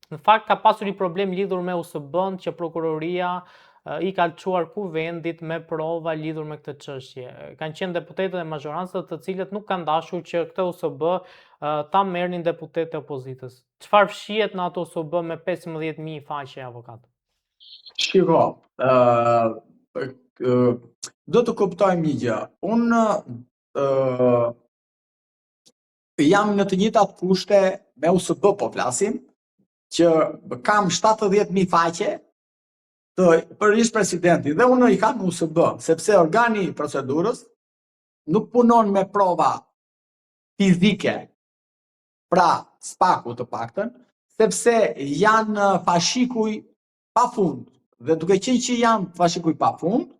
Në fakt ka pasur një problem lidhur me USB-n që prokuroria i ka çuar kuvendit me prova lidhur me këtë çështje. Kanë qenë deputetët e mazhorancës të cilët nuk kanë dashur që këtë USB ta merrnin deputetët e opozitës. Çfarë fshihet në ato USB me 15.000 faqe avokat? Shiko, do të kuptojmë një gjë. Unë jam në të njëjtat kushte me USB po flasim, që kam 70.000 faqe për ish presidenti dhe unë i kam USB, sepse organi i procedurës nuk punon me prova fizike, pra spaku të paktën, sepse janë fashikuj pa fund. Dhe duke qenë që janë fashikuj pa fund,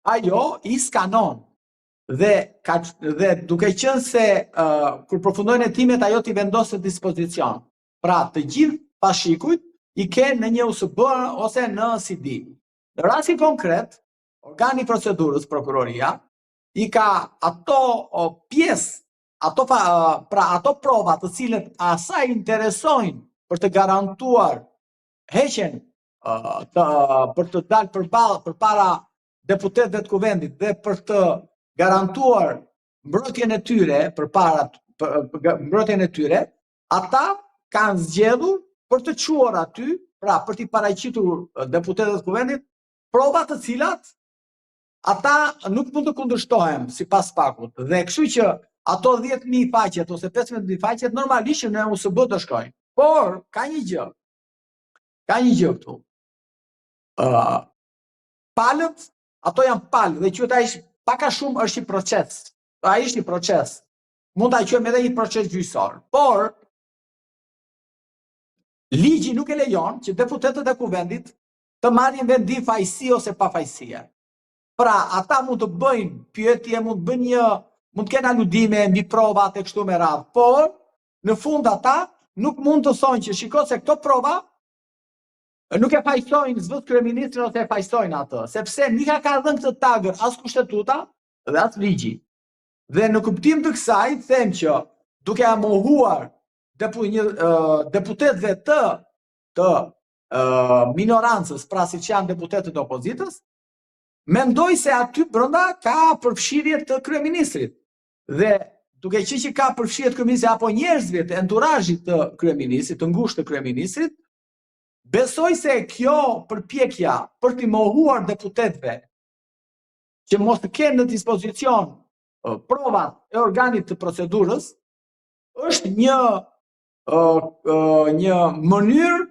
ajo i skanon. Dhe duke qenë se kur përfundojnë hetimet, ajo t'i vendos në dispozicion. Pra të gjithë fashikujt i ke në një USB ose në CD. Në rasti konkret, organi i procedurës, prokuroria, i ka ato pjesë, ato prova të cilët asaj interesojnë për të garantuar heqjen, për të dalë përpara deputetëve të kuvendit dhe për të garantuar mbrojtjen e tyre, ata kanë zgjedhur për të çuar aty, pra për t'i paraqitur deputetët të kuvendit, prova të cilat ata nuk mund të kundërshtohen sipas pakut. Dhe kështu që ato 10.000 faqet ose 15.000 faqet normalisht në USB të shkojnë. Por ka një gjë këtu. Palët, ato janë palë dhe quhet ai paka shumë është i proces. Ai është i proces. Mund ta quajmë edhe një proces gjyqësor. Por ligji nuk e lejon që deputetët e kuvendit të marrin vendim fajësi ose pa fajësie. Pra, ata mund të bëjnë pyetje, mund të kenë aludime mbi provat e kështu me radhë, por në fund ata nuk mund të thonë që shiko se këto prova nuk e fajsojnë zot kryeministrin ose e fajsojnë atë, sepse nuk ka dhënë këtë tagër as kushtetuta dhe as ligji. Dhe në kuptim të kësaj them që duke mohuar deputetëve të minorancës, pra siç janë deputetët e opozitës, mendoj se aty brenda ka përfshirje të kryeministrit. Dhe duke qenë që ka përfshirje të kryeministrit apo njerëzve të enturazhit të kryeministrit, të ngushtë të kryeministrit, besoj se kjo përpjekja për t'i mohuar deputetëve që mos të kenë në dispozicion provat e organit të procedurës është një mënyrë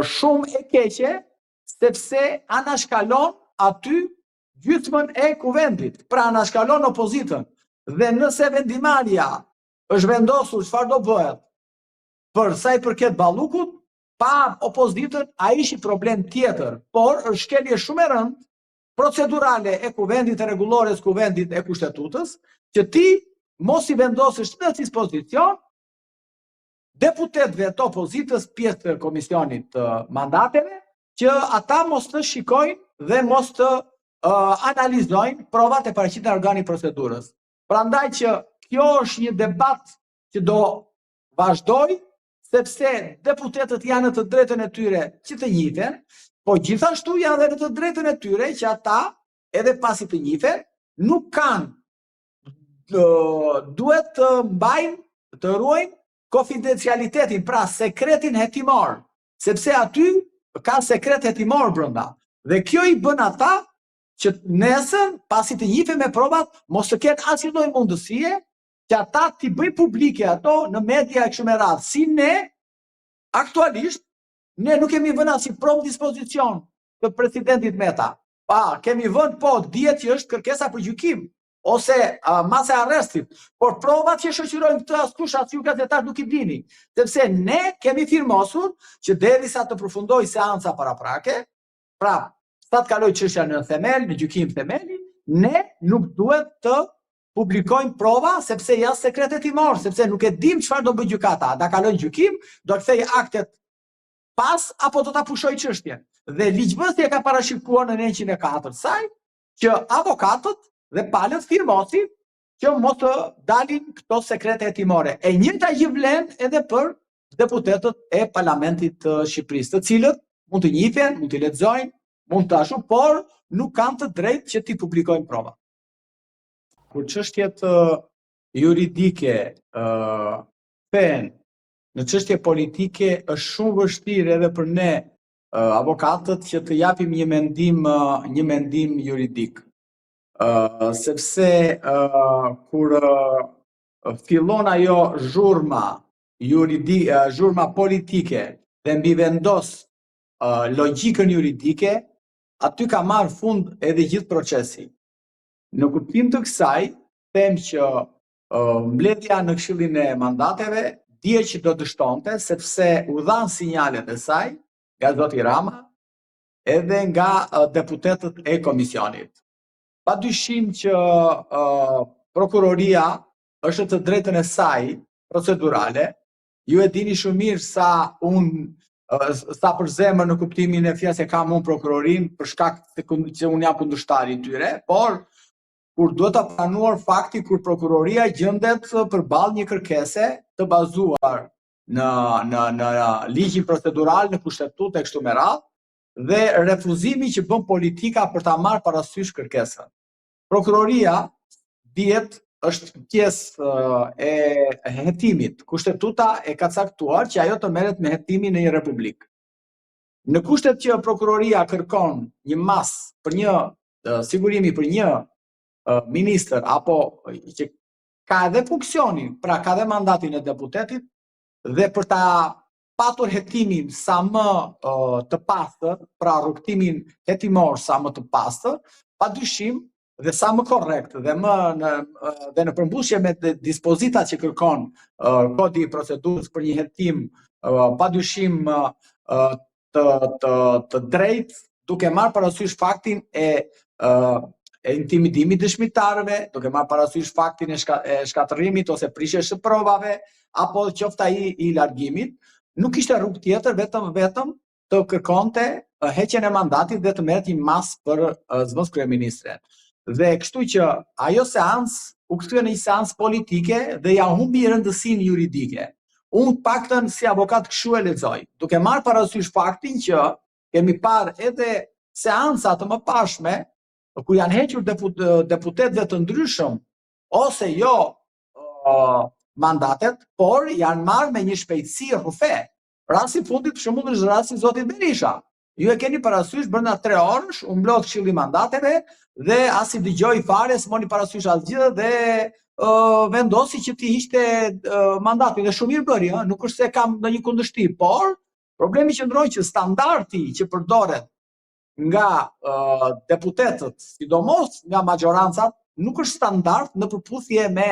shumë e keqe, sepse anashkalon aty gjysmën e kuvendit, pra anashkalon opozitën. Dhe nëse vendimarrja është vendosur çfarë do bëhet për sa i përket Ballukut, pa opozitën ai është problem tjetër, por është shkelje shumë e rëndë procedurale e kuvendit, e rregullores kuvendit e kushtetutës, që ti mos i vendosësh në dispozicion deputetëve të opozitës, pjesë të komisionit të mandateve, që ata mos të shikojnë dhe mos të analizojnë provat e paraqitjes në organin e procedurës. Prandaj që kjo është një debat që do vazhdoj, sepse deputetët janë në të drejtën e tyre që të njihen, po gjithashtu janë edhe në të drejtën e tyre që ata, edhe pasi të njihen, nuk kanë, duhet të mbajnë, të ruajnë konfidencialitetin, pra sekretin hetimor, sepse aty ka sekret hetimor brenda. Dhe kjo i bën ata që nesër, pasi të njihen me provat, mos të kenë asnjë lloj mundësie që ata t'i bëjnë publike ato në media e kështu me radhë. Si ne, aktualisht, ne nuk kemi vënë asnjë provë dispozicion të presidentit Meta. Kemi vënë, po, dihet që është kërkesa për gjykim, ose mase arrestit, por provat që shoqërojnë këtë askush as ju gazetar nuk i dini, sepse ne kemi firmosur që derisa të përfundojë seanca paraprake, pra sa të kaloj çështja në themel, në gjykim themeli, ne nuk duhet të publikojmë prova sepse janë sekret hetimor, sepse nuk e dim çfarë do bëjë gjykata, da kalojnë gjykim, do të kthejë aktet pas apo do ta pushojë çështjen. Dhe ligjvënësia ka parashikuar në 104 saj që avokatët dhe palët firmosin që mos të dalin këto sekrete hetimore. E njëjta gjë vlen edhe për deputetët e Parlamentit të Shqipërisë, të cilët mund të njihen, mund të lexojnë, mund të ashtu, por nuk kanë të drejtë që t'i publikojnë provat. Kur çështjet juridike pen në çështje politike është shumë vështirë edhe për ne avokatët që të japim një mendim juridik. Sepse kur fillon ajo zhurma politike dhe mbi vendos logjikën juridike, aty ka marrë fund edhe gjithë procesi. Në kuptim të kësaj, them që mbledhja në Këshillin e Mandateve dije që do dështonte, sepse u dhan sinjalet e saj nga zoti Rama edhe nga deputetët e komisionit. Padyshim që prokuroria është të drejtën e saj procedurale. Ju e dini shumë mirë sa për zemër në kuptimin e fjalës e kam unë prokurorin për shkak që unë jam kundërshtari i tyre, por kur duhet të pranuar fakti kur prokuroria gjendet përballë një kërkese të bazuar në ligjin procedural, në kushtetutë e kështu me radhë, dhe refuzimi që bën politika për ta marrë parasysh kërkesën. Prokuroria dihet është pjesë e hetimit. Kushtetuta e ka caktuar që ajo të merret me hetimin në një republikë. Në kushtet që prokuroria kërkon një mas për një sigurimi për një ministër apo që ka edhe funksionin, pra ka edhe mandatin e deputetit, dhe për ta patur hetimin sa më të pastër, pra rrugtimin hetimor sa më të pastër, padyshim dhe sa më korrekt dhe në përmbushje me dispozitat që kërkon kodi i procedurës për një hetim padyshim të drejtë, duke marrë parasysh faktin e intimidimit dëshmitarëve, duke marrë parasysh faktin e shkatërrimit ose prishjes së provave, apo qoftë ai i largimit, nuk ishte rrugë tjetër vetëm të kërkonte heqjen e mandatit dhe të merret një mas për zëvendës kryeministre. Dhe kështu që ajo seancë u kthye në një seancë politike dhe ja humbi rëndësinë juridike. Unë paktën si avokat kështu e lexoj, duke marrë parasysh faktin që kemi parë edhe seanca të mëparshme ku janë hequr deputetëve të ndryshëm ose jo mandatet, por janë marrë me një shpejtësi rrufe. Rasti fundit për shembull është rasti i zotit Berisha. Ju e keni parasysh brenda 3 orësh u mblodh Këshilli i Mandateve dhe as i dëgjoi fare, s'moni parasysh asgjë dhe vendosi që t'i hiqte mandatin dhe shumë mirë bëri, nuk është se kam ndonjë kundërshtim, por problemi qëndron që standardi që përdoret nga deputetët, sidomos nga majorancat, nuk është standard në përputhje me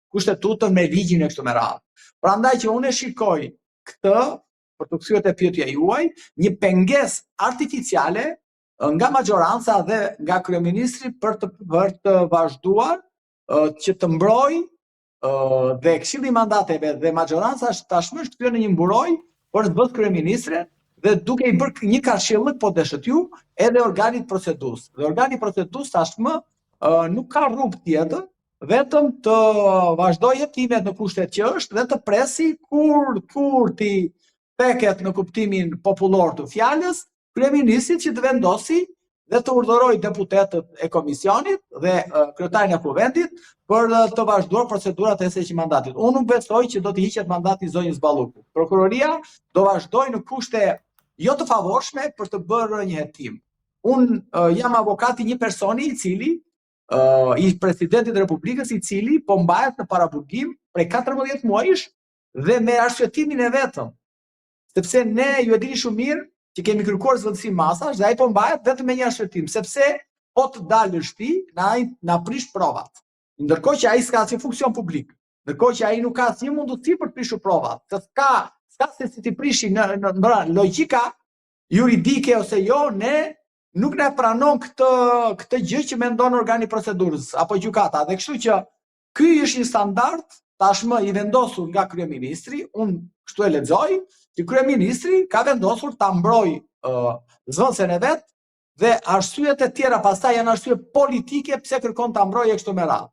kushtetutën, me ligjin e kështu me radhë. Prandaj që unë e shikoj këtë, për të kthyer te pyetja juaj, një pengesë artificiale nga majoranca dhe nga kryeministri për të vazhduar që të mbrojë dhe Këshilli i Mandateve dhe majoranca tashmë është kthyer në një mburoj për të bërë kryeministren dhe duke i bërë një kashillëk, po deshët ju, edhe organit procedus. Dhe organi procedus tashmë nuk ka rrugë tjetër, vetëm të vazhdoj jetimet në kushtet që është dhe të presi kur ti peket në kuptimin popullor të fjalës, kryeministrit që të vendosi dhe të urdhëroj deputetët e komisionit dhe kryetarin e kuvendit për të vazhduar procedurat e heqjes mandatit. Unë nuk besoj që do të hiqet mandati zonjës Balluku. Prokuroria do vazhdojë në kushte jo të favorshme për të bërë një hetim. Unë jam avokati një personi i cili i presidentit e Republikës, i cili po mbahet në paraburgim prej 14 muajsh dhe me arsyetimin e vetëm. Sepse ne ju e dini shumë mirë që kemi kërkuar zëvendësim masash dhe ai po mbahet vetëm me një arsyetim, sepse po të dalë në shtëpi na prish provat. Ndërkohë që ai s'ka asnjë funksion publik, ndërkohë që ai nuk ka asnjë mundësi për të prishur provat, s'ka se si ti prishi në logjika juridike ose jo, ne nuk ne pranon këtë gjë që mendon organi procedurës apo gjykata. Dhe kështu që ky është një standard tashmë i vendosur nga kryeministri, unë kështu e lexoj, që kryeministri ka vendosur ta mbrojë zëvendësen e vet dhe arsyet e tjera pastaj janë arsye politike pse kërkon ta mbrojë kështu me radhë.